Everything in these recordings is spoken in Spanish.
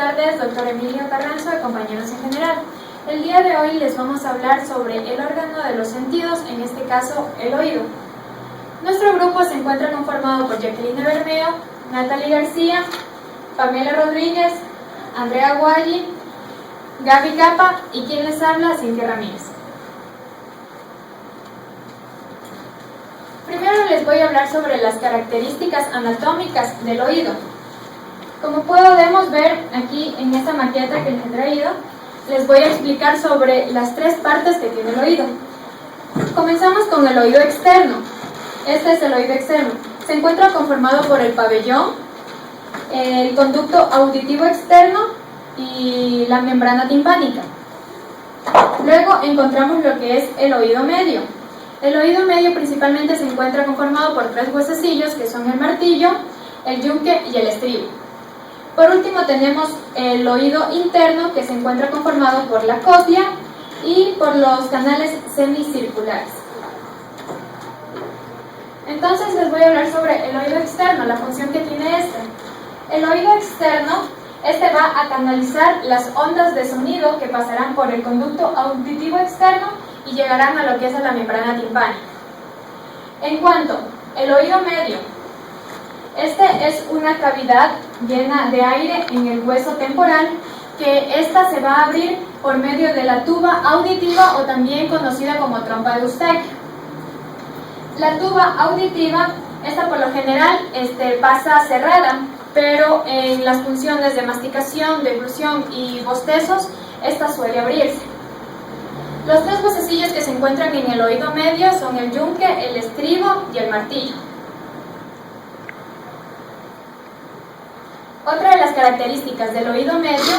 tardes, doctor Emilio Carranzo y compañeros en general. El día de hoy les vamos a hablar sobre el órgano de los sentidos, en este caso el oído. Nuestro grupo se encuentra conformado por Jacqueline Bermeo, Natalie García, Pamela Rodríguez, Andrea Guaggi, Gaby Capa y quien les habla, Cintia Ramírez. Primero les voy a hablar sobre las características anatómicas del oído. Como podemos ver aquí en esta maqueta que les he traído, les voy a explicar sobre las tres partes que tiene el oído. Comenzamos con el oído externo. Este es el oído externo. Se encuentra conformado por el pabellón, el conducto auditivo externo y la membrana timpánica. Luego encontramos lo que es el oído medio. El oído medio principalmente se encuentra conformado por tres huesecillos que son el martillo, el yunque y el estribo. Por último tenemos el oído interno que se encuentra conformado por la cóclea y por los canales semicirculares. Entonces les voy a hablar sobre el oído externo, la función que tiene este. El oído externo, va a canalizar las ondas de sonido que pasarán por el conducto auditivo externo y llegarán a lo que es la membrana timpánica. En cuanto al oído medio, este es una cavidad llena de aire en el hueso temporal que esta se va a abrir por medio de la tuba auditiva o también conocida como trompa de Eustaquio. La tuba auditiva, esta por lo general pasa cerrada, pero en las funciones de masticación, deglución y bostezos, esta suele abrirse. Los tres huesecillos que se encuentran en el oído medio son el yunque, el estribo y el martillo. Otra de las características del oído medio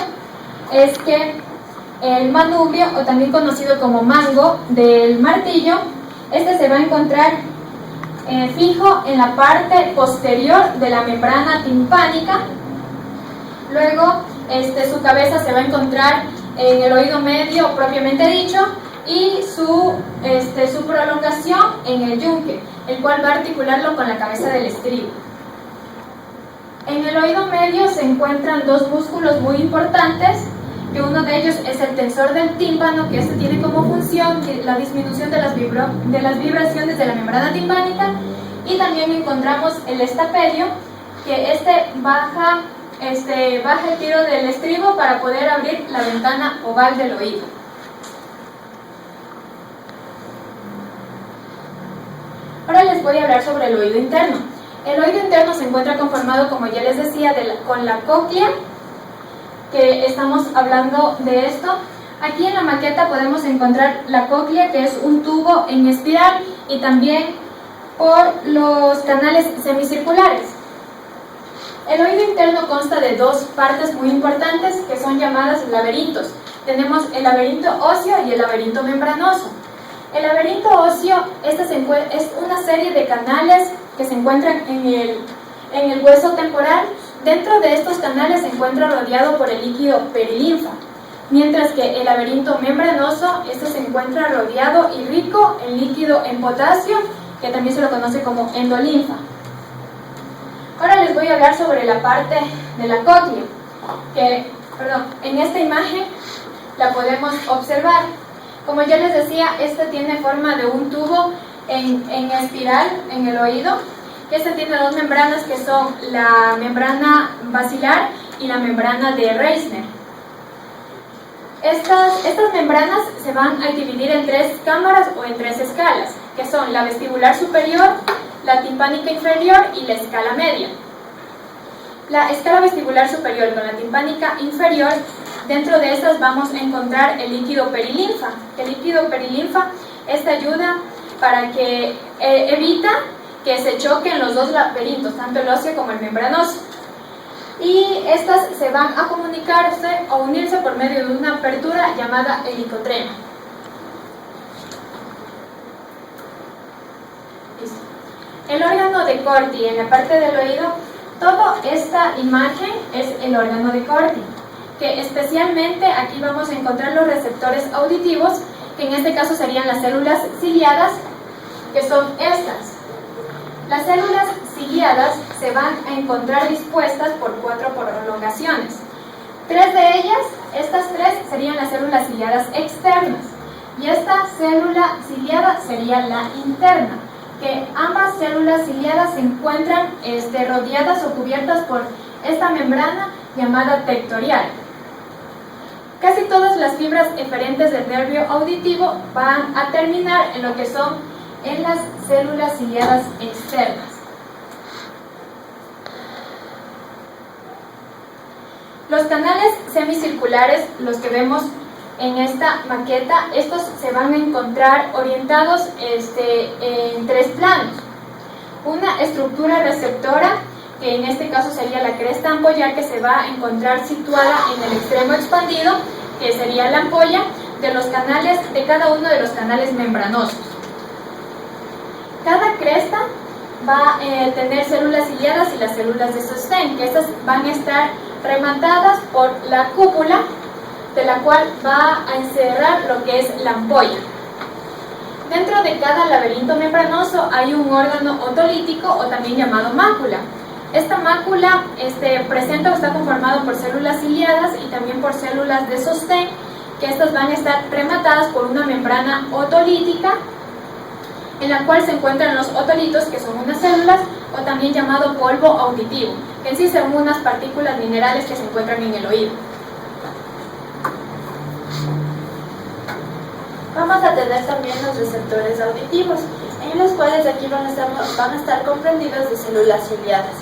es que el manubrio, o también conocido como mango del martillo, se va a encontrar fijo en la parte posterior de la membrana timpánica. Luego su cabeza se va a encontrar en el oído medio propiamente dicho y su prolongación en el yunque, el cual va a articularlo con la cabeza del estribo. En el oído medio se encuentran dos músculos muy importantes, que uno de ellos es el tensor del tímpano, que tiene como función la disminución de las vibraciones de la membrana timpánica, y también encontramos el estapedio, que baja el tiro del estribo para poder abrir la ventana oval del oído. Ahora les voy a hablar sobre el oído interno. El oído interno se encuentra conformado, como ya les decía, con la cóclea, que estamos hablando de esto. Aquí en la maqueta podemos encontrar la cóclea, que es un tubo en espiral, y también por los canales semicirculares. El oído interno consta de dos partes muy importantes que son llamadas laberintos. Tenemos el laberinto óseo y el laberinto membranoso. El laberinto óseo es una serie de canales que se encuentran en el hueso temporal. Dentro de estos canales se encuentra rodeado por el líquido perilinfa, mientras que el laberinto membranoso se encuentra rodeado y rico en líquido en potasio, que también se lo conoce como endolinfa. Ahora les voy a hablar sobre la parte de la cóclea, en esta imagen la podemos observar. Como ya les decía, tiene forma de un tubo en espiral en el oído. Tiene dos membranas que son la membrana basilar y la membrana de Reisner. Estas membranas se van a dividir en tres cámaras o en tres escalas, que son la vestibular superior, la timpánica inferior y la escala media. La escala vestibular superior con la timpánica inferior, dentro de estas vamos a encontrar el líquido perilinfa. El líquido perilinfa ayuda para que evita que se choquen los dos laberintos, tanto el óseo como el membranoso. Y estas se van a comunicarse o unirse por medio de una apertura llamada helicotrema. El órgano de Corti en la parte del oído, toda esta imagen es el órgano de Corti, que especialmente aquí vamos a encontrar los receptores auditivos, que en este caso serían las células ciliadas, que son estas. Las células ciliadas se van a encontrar dispuestas por 4 prolongaciones. 3 Estas tres serían las células ciliadas externas y esta célula ciliada sería la interna, que ambas células ciliadas se encuentran rodeadas o cubiertas por esta membrana llamada tectorial. Casi todas las fibras eferentes del nervio auditivo van a terminar en lo que son en las células ciliadas externas. Los canales semicirculares, los que vemos en esta maqueta, estos se van a encontrar orientados en tres planos. Una estructura receptora, que en este caso sería la cresta ampollar, que se va a encontrar situada en el extremo expandido, que sería la ampolla, de los canales, de cada uno de los canales membranosos. Cada cresta va a tener células ciliadas y las células de sostén, que estas van a estar rematadas por la cúpula, de la cual va a encerrar lo que es la ampolla. Dentro de cada laberinto membranoso hay un órgano otolítico o también llamado mácula. Esta mácula presenta o está conformado por células ciliadas y también por células de sostén, que estas van a estar rematadas por una membrana otolítica, en la cual se encuentran los otolitos, que son unas células, o también llamado polvo auditivo, que en sí son unas partículas minerales que se encuentran en el oído. Vamos a tener también los receptores auditivos, en los cuales aquí van a estar comprendidos de células ciliadas.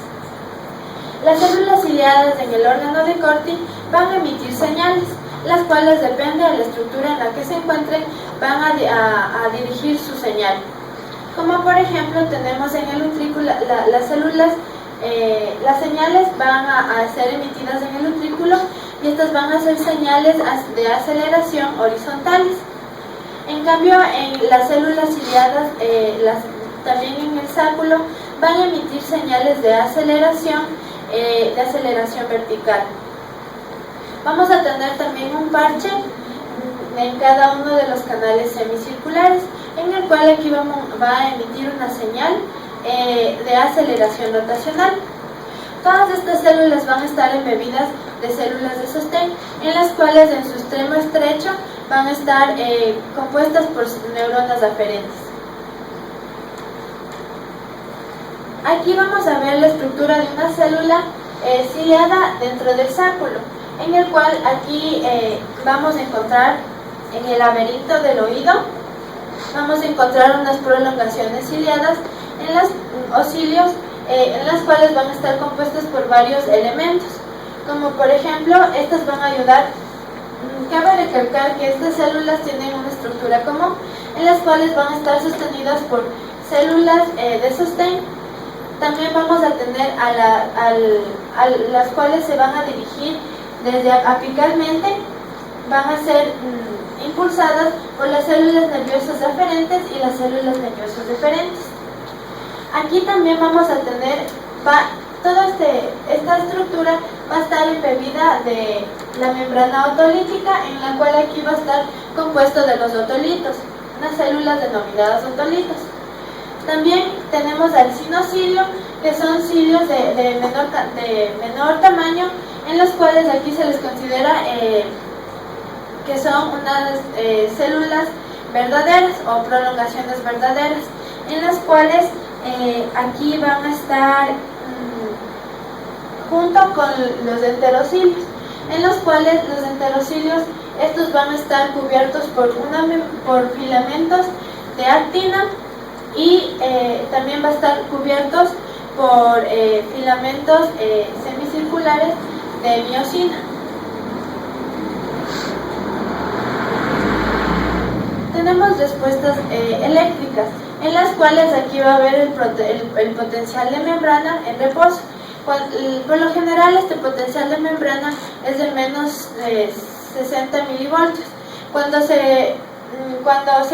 Las células ciliadas en el órgano de Corti van a emitir señales, las cuales, depende de la estructura en la que se encuentren, van a dirigir su señal. Como por ejemplo tenemos en el utrículo las células, las señales van a ser emitidas en el utrículo y estas van a ser señales de aceleración horizontales. En cambio, en las células ciliadas, también en el sáculo, van a emitir señales de aceleración vertical. Vamos a tener también un parche en cada uno de los canales semicirculares, en el cual aquí va a emitir una señal de aceleración rotacional. Todas estas células van a estar embebidas de células de sostén, en las cuales en su extremo estrecho van a estar compuestas por neuronas aferentes. Aquí vamos a ver la estructura de una célula ciliada dentro del sáculo, en el cual aquí vamos a encontrar en el laberinto del oído, vamos a encontrar unas prolongaciones ciliadas en los cilios, en las cuales van a estar compuestas por varios elementos, como por ejemplo, estas van a ayudar. Cabe recalcar que estas células tienen una estructura común, en las cuales van a estar sostenidas por células de sostén. También vamos a tener a las cuales se van a dirigir desde apicalmente, van a ser impulsadas por las células nerviosas aferentes y las células nerviosas deferentes. Aquí también vamos a tener, toda esta estructura va a estar embebida de la membrana otolítica, en la cual aquí va a estar compuesto de los otolitos, unas células denominadas otolitos. También tenemos al sinocilio, que son cilios de menor tamaño, en los cuales aquí se les considera que son unas células verdaderas o prolongaciones verdaderas, en las cuales aquí van a estar junto con los enterocilios, en los cuales los enterocilios, estos van a estar cubiertos por filamentos de actina y también va a estar cubiertos por filamentos semicirculares de miosina. Tenemos respuestas eléctricas, en las cuales aquí va a haber el potencial de membrana en reposo. Por lo general, este potencial de membrana es de menos 60 milivoltios. Cuando se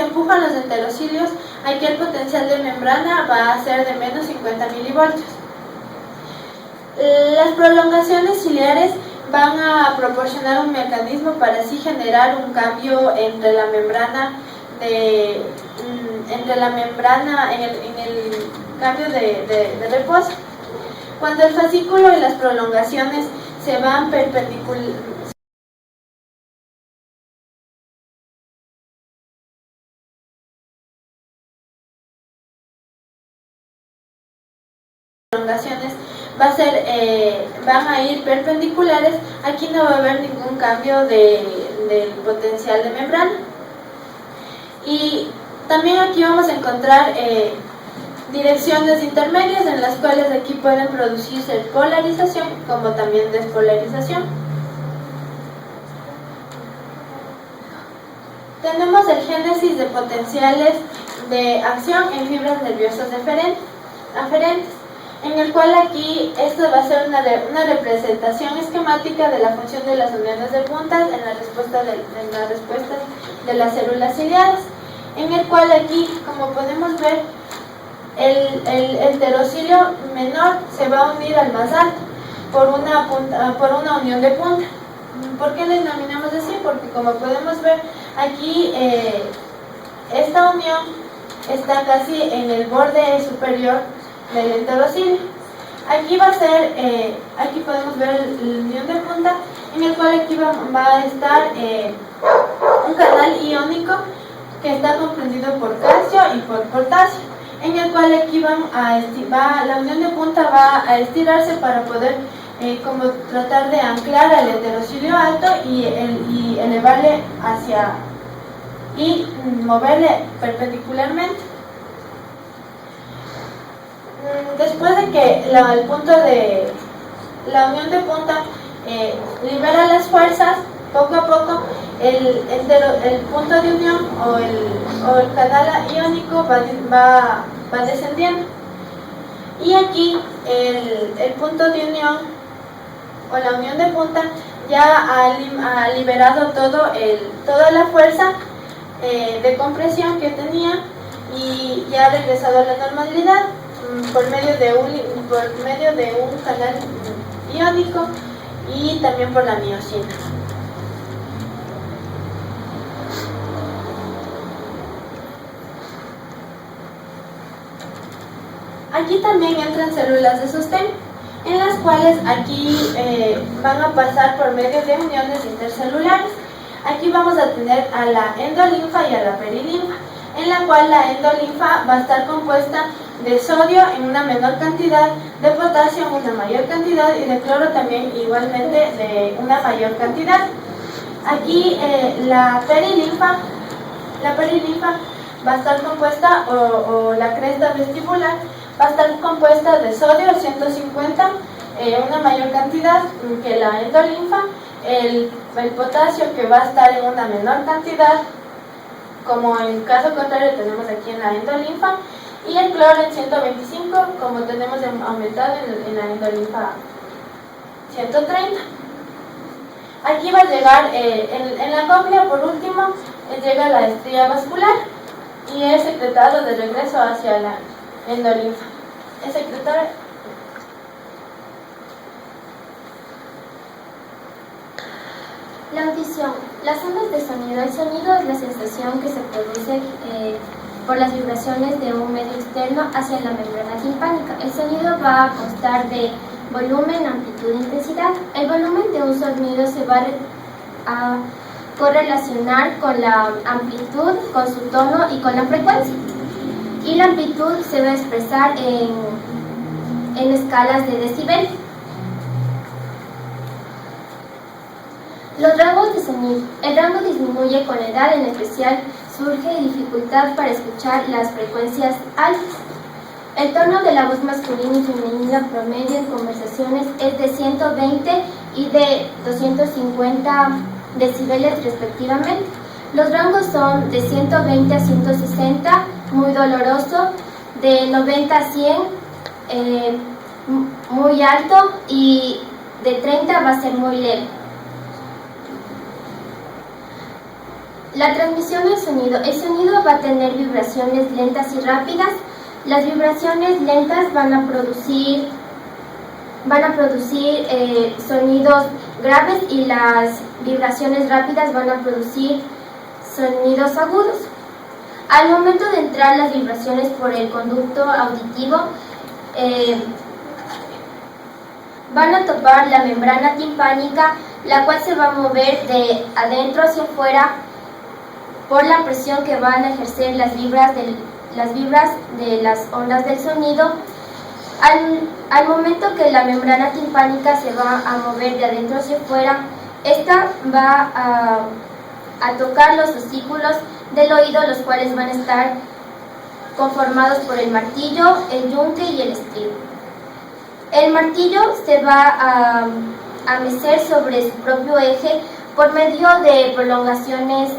empujan los enterocilios, aquí el potencial de membrana va a ser de menos 50 milivoltios. Las prolongaciones ciliares van a proporcionar un mecanismo para así generar un cambio entre la membrana en el cambio de reposo. Cuando el fascículo y las prolongaciones se van perpendicular van a ir perpendiculares. Aquí no va a haber ningún cambio del potencial de membrana. Y también aquí vamos a encontrar direcciones intermedias en las cuales aquí pueden producirse polarización como también despolarización. Tenemos el génesis de potenciales de acción en fibras nerviosas aferentes, en el cual aquí esto va a ser una representación esquemática de la función de las uniones de puntas en la respuesta de las células ciliadas, en el cual aquí, como podemos ver, el enterocilio menor se va a unir al más alto por una unión de punta. ¿Por qué le denominamos así? Porque como podemos ver aquí, esta unión está casi en el borde superior del enterocilio. Aquí va a ser, aquí podemos ver la unión de punta, en el cual aquí va a estar un canal iónico que está comprendido por calcio y por potasio, en el cual aquí la unión de punta va a estirarse para poder como tratar de anclar al enterocilio alto y elevarle y moverle perpendicularmente. Después de que el punto de la unión de punta libera las fuerzas, poco a poco el punto de unión o el canal iónico va descendiendo, y aquí el punto de unión o la unión de punta ya ha liberado toda la fuerza de compresión que tenía y ya ha regresado a la normalidad por medio de un canal iónico y también por la miosina. Aquí también entran células de sostén, en las cuales aquí van a pasar por medio de uniones intercelulares. Aquí vamos a tener a la endolinfa y a la perilinfa, en la cual la endolinfa va a estar compuesta de sodio en una menor cantidad, de potasio en una mayor cantidad y de cloro también igualmente de una mayor cantidad. Aquí la perilinfa va a estar compuesta, o la cresta vestibular, va a estar compuesta de sodio 150, una mayor cantidad que la endolinfa, el potasio que va a estar en una menor cantidad, como en caso contrario tenemos aquí en la endolinfa, y el cloro en 125, como tenemos aumentado en la endolinfa 130. Aquí va a llegar, en la cóclea por último, llega la estría vascular y es secretado de regreso hacia la endolinfa. Es secretado. La audición. Las ondas de sonido. El sonido es la sensación que se produce por las vibraciones de un medio externo hacia la membrana timpánica. El sonido va a constar de volumen, amplitud e intensidad. El volumen de un sonido se va a correlacionar con la amplitud, con su tono y con la frecuencia. Y la amplitud se va a expresar en escalas de decibel. Los rangos de sonido. El rango disminuye con la edad, en especial surge dificultad para escuchar las frecuencias altas. El tono de la voz masculina y femenina promedio en conversaciones es de 120 y de 250 decibeles respectivamente. Los rangos son de 120 a 160, muy doloroso, de 90 a 100, muy alto, y de 30 va a ser muy leve. La transmisión del sonido. El sonido va a tener vibraciones lentas y rápidas. Las vibraciones lentas van a producir sonidos graves, y las vibraciones rápidas van a producir sonidos agudos. Al momento de entrar las vibraciones por el conducto auditivo, van a topar la membrana timpánica, la cual se va a mover de adentro hacia afuera por la presión que van a ejercer las vibras de las ondas del sonido Al momento que la membrana timpánica se va a mover de adentro hacia afuera, esta va a tocar los osículos del oído, los cuales van a estar conformados por el martillo, el yunque y el estribo. El martillo se va a mecer sobre su propio eje por medio de prolongaciones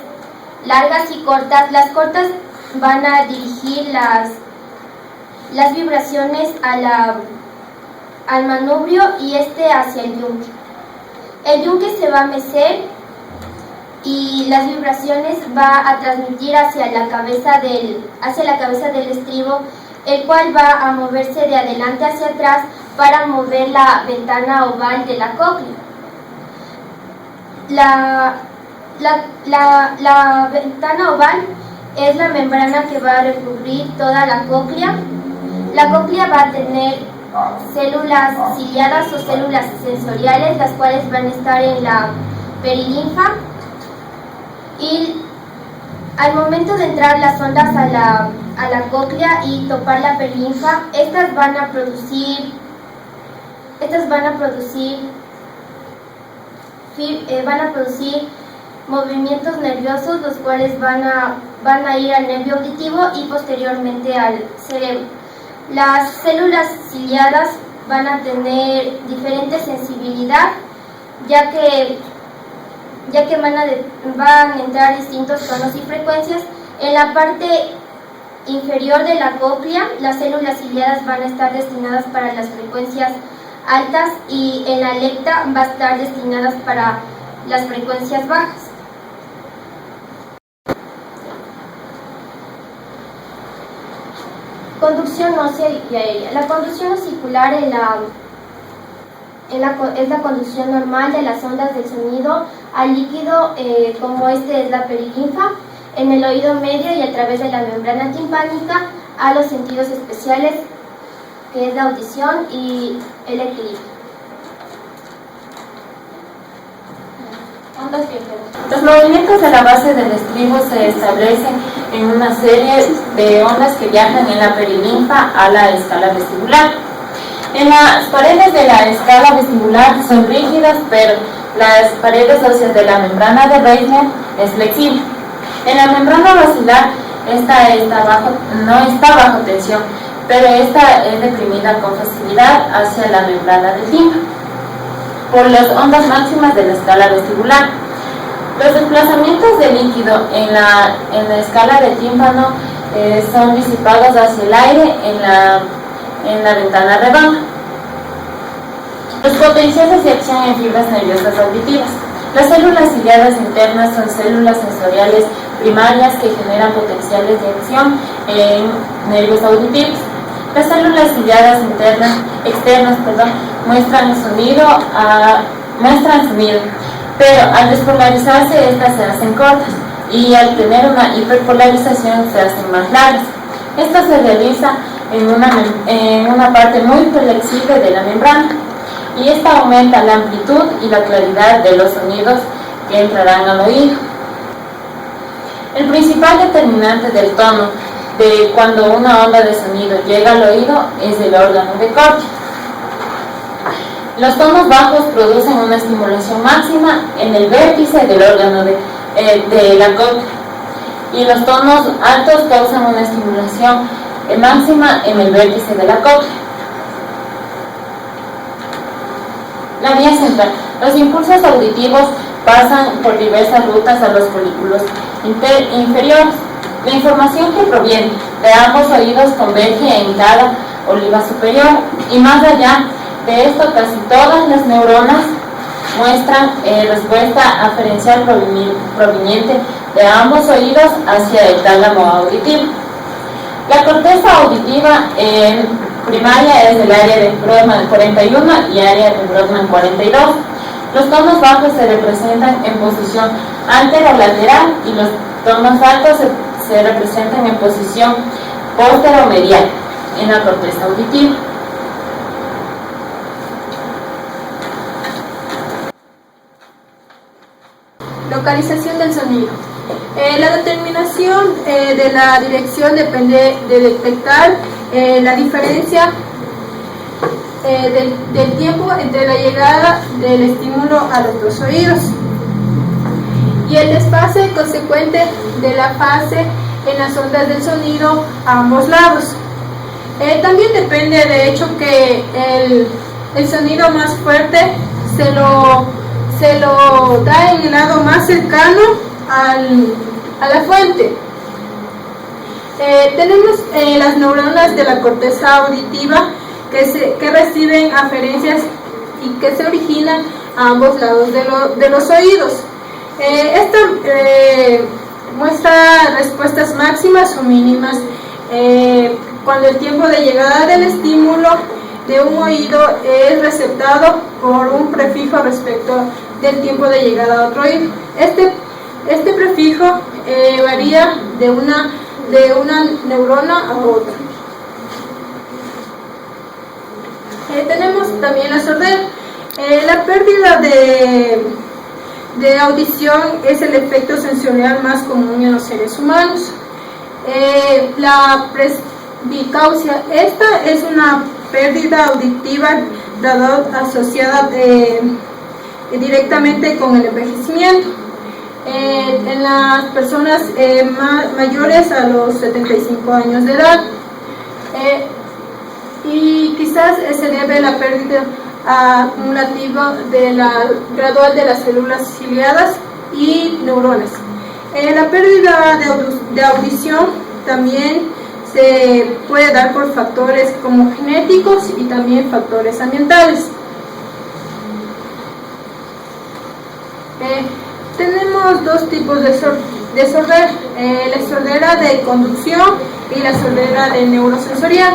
largas y cortas. Las cortas van a dirigir las vibraciones al manubrio y hacia el yunque. El yunque se va a mecer y las vibraciones va a transmitir hacia la cabeza del estribo, el cual va a moverse de adelante hacia atrás para mover la ventana oval de la cóclea. La ventana oval es la membrana que va a recubrir toda la cóclea. La cóclea va a tener células ciliadas o células sensoriales, las cuales van a estar en la perilinfa, y al momento de entrar las ondas a la cóclea y topar la perilinfa, estas van a producir movimientos nerviosos, los cuales van a ir al nervio auditivo y posteriormente al cerebro. Las células ciliadas van a tener diferente sensibilidad, ya que van a entrar distintos tonos y frecuencias. En la parte inferior de la cóclea, las células ciliadas van a estar destinadas para las frecuencias altas y en la alecta va a estar destinadas para las frecuencias bajas. Conducción ósea y aérea. La conducción osicular es la conducción normal de las ondas del sonido al líquido, como es la perilinfa, en el oído medio y a través de la membrana timpánica a los sentidos especiales, que es la audición y el equilibrio. Ondas viajeras. Los movimientos de la base del estribo se establecen en una serie de ondas que viajan en la perilinfa a la escala vestibular. En las paredes de la escala vestibular son rígidas, pero las paredes óseas de la membrana de Reisner es flexible. En la membrana basilar no está bajo tensión, pero esta es deprimida con facilidad hacia la membrana del tímpano por las ondas máximas de la escala vestibular. Los desplazamientos de líquido en la escala del tímpano son disipados hacia el aire en la ventana redonda. Los potenciales de acción en fibras nerviosas auditivas. Las células ciliadas internas son células sensoriales primarias que generan potenciales de acción en nervios auditivos. Las células ciliadas externas muestran sonido, pero al despolarizarse estas se hacen cortas y al tener una hiperpolarización se hacen más largas. Esto se realiza en una parte muy flexible de la membrana, y esta aumenta la amplitud y la claridad de los sonidos que entrarán al oído. El principal determinante del tono de cuando una onda de sonido llega al oído es el órgano de Corti. Los tonos bajos producen una estimulación máxima en el vértice del órgano de la cóclea, y los tonos altos causan una estimulación máxima en el vértice de la cóclea. La vía central. Los impulsos auditivos pasan por diversas rutas a los folículos inferiores. La información que proviene de ambos oídos converge en cada oliva superior, y más allá de esto casi todas las neuronas muestran respuesta aferencial proveniente de ambos oídos hacia el tálamo auditivo. La corteza auditiva primaria es el área de Brodmann 41 y área de Brodmann 42. Los tonos bajos se representan en posición anterolateral y los tonos altos se representan en posición posteromedial en la corteza auditiva. Localización del sonido. La determinación de la dirección depende de detectar la diferencia del tiempo entre la llegada del estímulo a los dos oídos y el desfase consecuente de la fase en las ondas del sonido a ambos lados. También depende de hecho que el sonido más fuerte se lo da en el lado más cercano a la fuente. Tenemos las neuronas de la corteza auditiva que reciben aferencias y que se originan a ambos lados de los oídos. Esta muestra respuestas máximas o mínimas cuando el tiempo de llegada del estímulo de un oído es receptado por un prefijo respecto del tiempo de llegada a otro oído. Este prefijo varía de una neurona a otra. Tenemos también la sordera. La pérdida de audición es el efecto sensorial más común en los seres humanos. La presbicausia, esta es una pérdida auditiva gradual asociada directamente con el envejecimiento. En las personas mayores a los 75 años de edad. Y quizás se debe a la pérdida acumulativa gradual de las células ciliadas y neuronas. La pérdida de audición también se puede dar por factores como genéticos y también factores ambientales. Tenemos dos tipos de sordera, la sordera de conducción y la sordera de neurosensorial.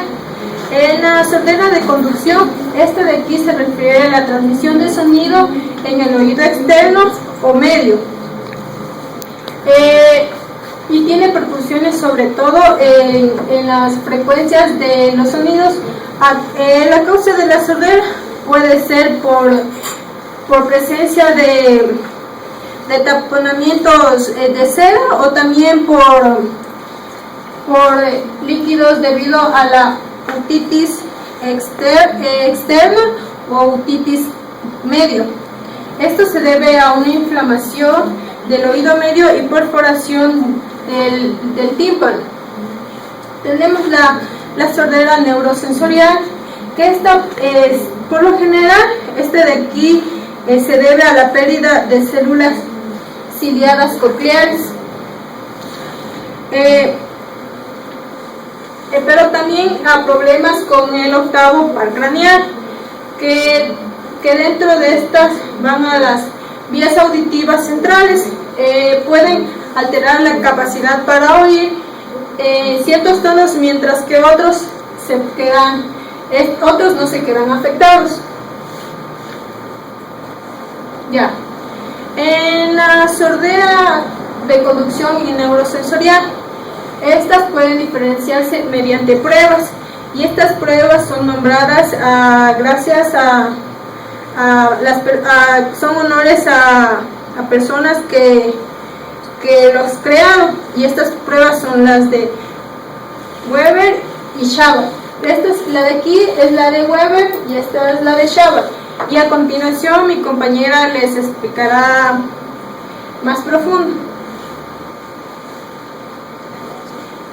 En la sordera de conducción, esta de aquí se refiere a la transmisión de sonido en el oído externo o medio. Y tiene percusiones sobre todo en las frecuencias de los sonidos. La causa de la sordera puede ser por presencia de taponamientos de cera o también por líquidos debido a la otitis externa o otitis medio. Esto se debe a una inflamación del oído medio y perforación del tímpano. Tenemos la sordera neurosensorial, que esta es, por lo general, de aquí se debe a la pérdida de células ciliadas cocleares. Pero también a problemas con el octavo par craneal, que dentro de estas van a las vías auditivas centrales. Pueden alterar la capacidad para oír ciertos tonos, mientras que otros no se quedan afectados. Ya. En la sordera de conducción y neurosensorial, estas pueden diferenciarse mediante pruebas, y estas pruebas son nombradas gracias son honores a personas que los crearon, y estas pruebas son las de Weber y Shabbat. La de aquí es la de Weber y esta es la de Shabbat, y a continuación mi compañera les explicará más profundo.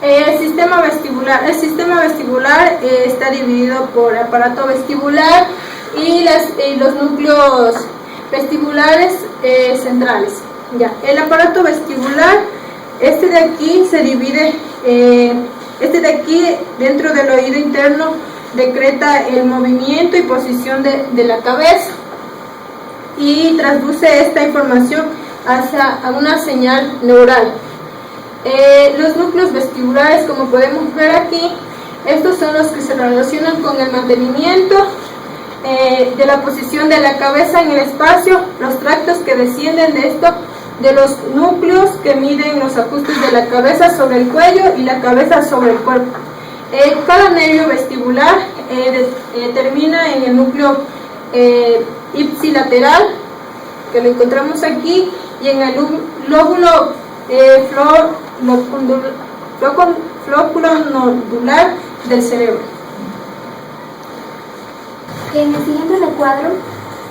El sistema vestibular está dividido por aparato vestibular y los núcleos vestibulares centrales. Ya, el aparato vestibular, de aquí se divide, de aquí dentro del oído interno decreta el movimiento y posición de la cabeza y traduce esta información hacia una señal neural. Los núcleos vestibulares, como podemos ver aquí, estos son los que se relacionan con el mantenimiento de la posición de la cabeza en el espacio, los tractos que descienden de los núcleos que miden los ajustes de la cabeza sobre el cuello y la cabeza sobre el cuerpo. Cada nervio vestibular termina en el núcleo ipsilateral, que lo encontramos aquí, y en el lóbulo flóculo nodular del cerebro. En el siguiente recuadro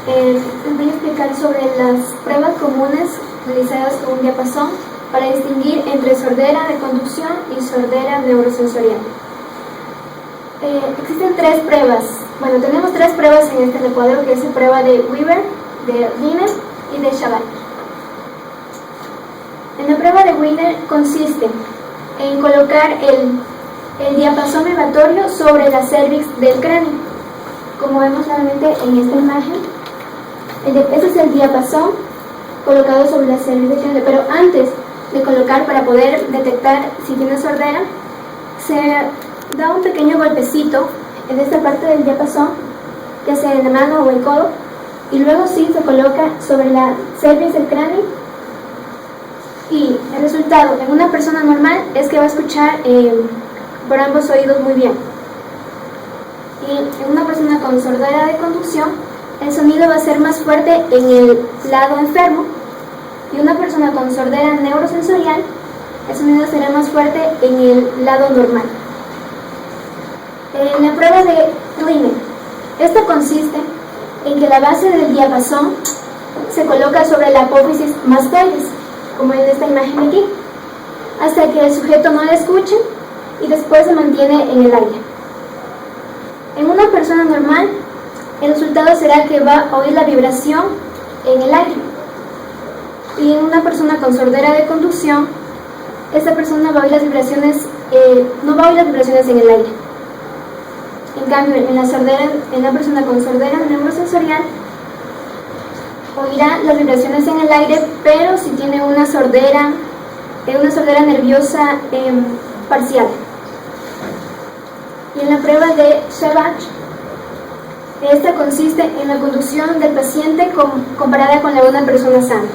les voy a explicar sobre las pruebas comunes realizadas con un diapasón para distinguir entre sordera de conducción y sordera neurosensorial. Existen tres pruebas. Bueno, tenemos tres pruebas en este recuadro, que es la prueba de Weaver, de Wiener y de Chabat. En la prueba de Wiener consiste en colocar el diapasón vibratorio sobre la cervix del cráneo, como vemos claramente en esta imagen. Este es el diapasón colocado sobre la cervix del cráneo, pero antes de colocar, para poder detectar si tiene sordera, se da un pequeño golpecito en esta parte del diapasón, ya sea en la mano o el codo, y luego sí se coloca sobre la cervix del cráneo, y el resultado en una persona normal es que va a escuchar por ambos oídos muy bien. Y en una persona con sordera de conducción, el sonido va a ser más fuerte en el lado enfermo, y una persona con sordera neurosensorial, el sonido será más fuerte en el lado normal. En la prueba de Wiener, esto consiste en que la base del diapasón se coloca sobre la apófisis mastoides, como en esta imagen aquí, hasta que el sujeto no la escuche y después se mantiene en el aire. En una persona normal, el resultado será que va a oír la vibración en el aire. Y en una persona con sordera de conducción, esta persona va a oír las vibraciones, no va a oír las vibraciones en el aire. En cambio, en la persona con sordera neurosensorial, oirá las vibraciones en el aire, pero si tiene una sordera nerviosa parcial. Y en la prueba de Chabat, esta consiste en la conducción del paciente comparada con la de una persona sana.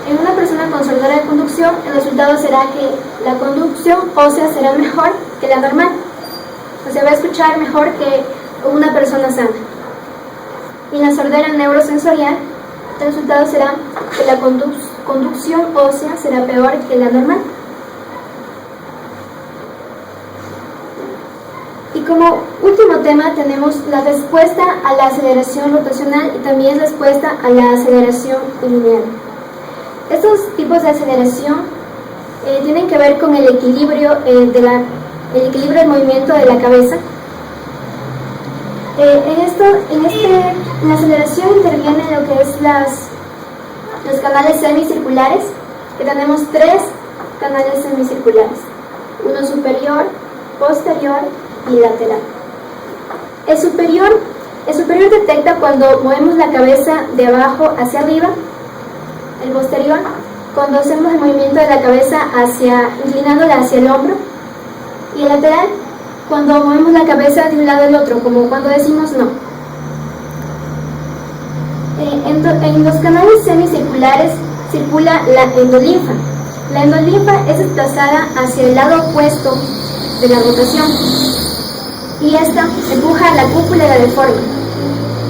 En una persona con sordera de conducción, el resultado será que la conducción ósea será mejor que la normal, o sea, va a escuchar mejor que una persona sana. Y en la sordera neurosensorial, el resultado será que la conducción ósea será peor que la normal. Y como último tema tenemos la respuesta a la aceleración rotacional y también respuesta a la aceleración lineal. Estos tipos de aceleración tienen que ver con el equilibrio del movimiento de la cabeza. En la aceleración intervienen lo que es los canales semicirculares, que tenemos tres canales semicirculares, uno superior, posterior y lateral. El superior detecta cuando movemos la cabeza de abajo hacia arriba, el posterior cuando hacemos el movimiento de la cabeza inclinándola hacia el hombro, y el lateral cuando movemos la cabeza de un lado al otro, como cuando decimos no. En los canales semicirculares circula la endolinfa. La endolinfa es desplazada hacia el lado opuesto de la rotación, y esta empuja la cúpula y la deforma.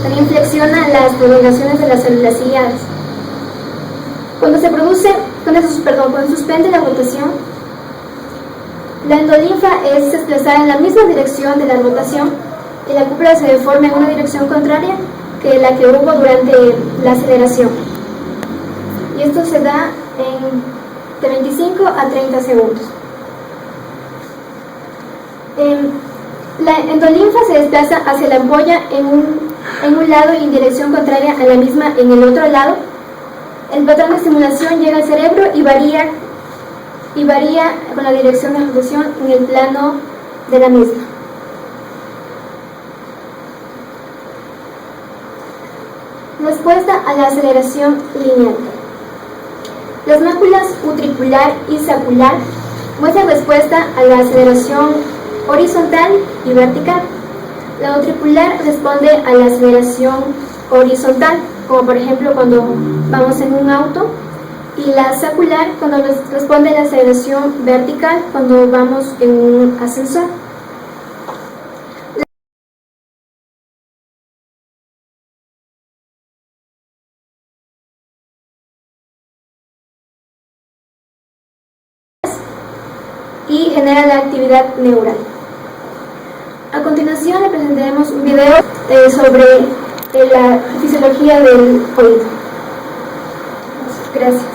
También flexiona las prolongaciones de las células ciliares. Cuando se suspende la rotación, la endolinfa es desplazada en la misma dirección de la rotación y la cúpula se deforma en una dirección contraria que la que hubo durante la aceleración. Y esto se da de 25 a 30 segundos. La endolinfa se desplaza hacia la ampolla en un lado y en dirección contraria a la misma en el otro lado. El patrón de estimulación llega al cerebro y varía con la dirección de rotación en el plano de la misma. Respuesta a la aceleración lineal. Las máculas utricular y saccular muestran respuesta a la aceleración horizontal y vertical. La utricular responde a la aceleración horizontal, como por ejemplo cuando vamos en un auto, y la saccular cuando responde a la aceleración vertical cuando vamos en un ascensor. Y genera la actividad neural. A continuación le presentaremos un video sobre la fisiología del oído. Gracias.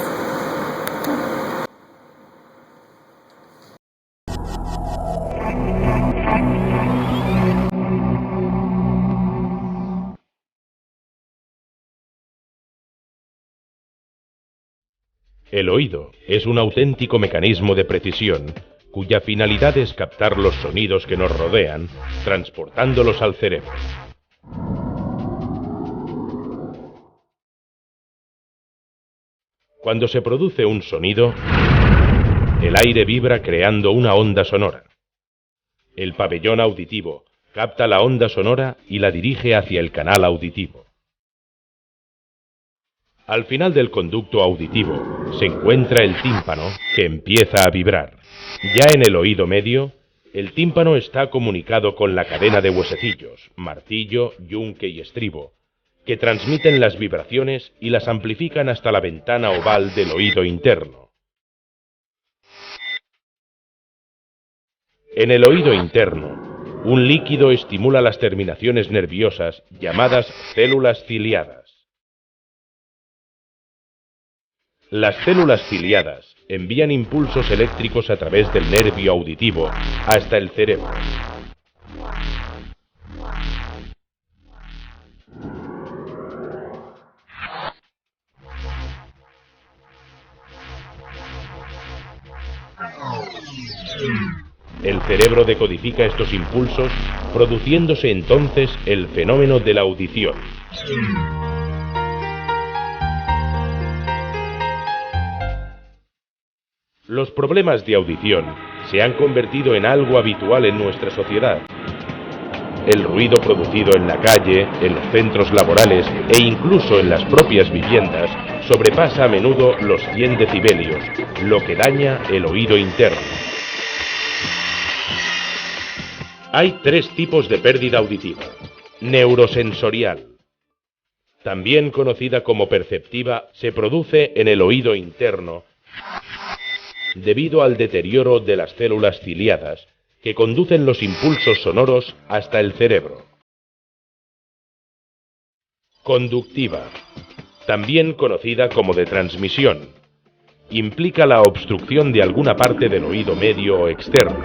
El oído es un auténtico mecanismo de precisión cuya finalidad es captar los sonidos que nos rodean, transportándolos al cerebro. Cuando se produce un sonido, el aire vibra creando una onda sonora. El pabellón auditivo capta la onda sonora y la dirige hacia el canal auditivo. Al final del conducto auditivo se encuentra el tímpano, que empieza a vibrar. Ya en el oído medio, el tímpano está comunicado con la cadena de huesecillos, martillo, yunque y estribo, que transmiten las vibraciones y las amplifican hasta la ventana oval del oído interno. En el oído interno, un líquido estimula las terminaciones nerviosas llamadas células ciliadas. Las células ciliadas envían impulsos eléctricos a través del nervio auditivo hasta el cerebro. El cerebro decodifica estos impulsos, produciéndose entonces el fenómeno de la audición. Los problemas de audición se han convertido en algo habitual en nuestra sociedad. El ruido producido en la calle, en los centros laborales e incluso en las propias viviendas sobrepasa a menudo los 100 decibelios, lo que daña el oído interno. Hay 3 tipos de pérdida auditiva. Neurosensorial, también conocida como perceptiva, se produce en el oído interno debido al deterioro de las células ciliadas que conducen los impulsos sonoros hasta el cerebro. Conductiva, también conocida como de transmisión, implica la obstrucción de alguna parte del oído medio o externo.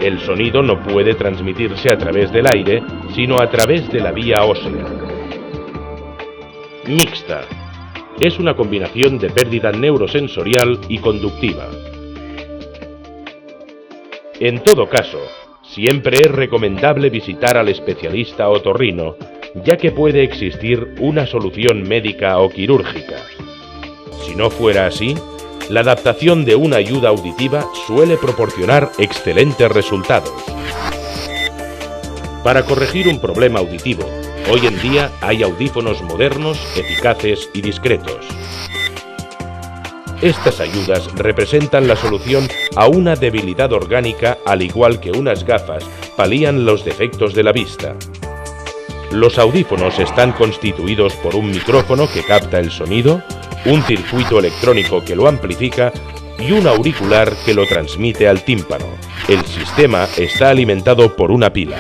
El sonido no puede transmitirse a través del aire, sino a través de la vía ósea. Mixta, es una combinación de pérdida neurosensorial y conductiva. En todo caso, siempre es recomendable visitar al especialista otorrino, ya que puede existir una solución médica o quirúrgica. Si no fuera así, la adaptación de una ayuda auditiva suele proporcionar excelentes resultados. Para corregir un problema auditivo, hoy en día hay audífonos modernos, eficaces y discretos. Estas ayudas representan la solución a una debilidad orgánica, al igual que unas gafas palían los defectos de la vista. Los audífonos están constituidos por un micrófono que capta el sonido, un circuito electrónico que lo amplifica y un auricular que lo transmite al tímpano. El sistema está alimentado por una pila.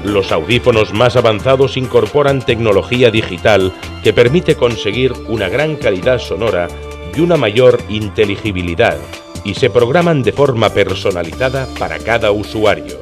Los audífonos más avanzados incorporan tecnología digital que permite conseguir una gran calidad sonora y una mayor inteligibilidad, y se programan de forma personalizada para cada usuario.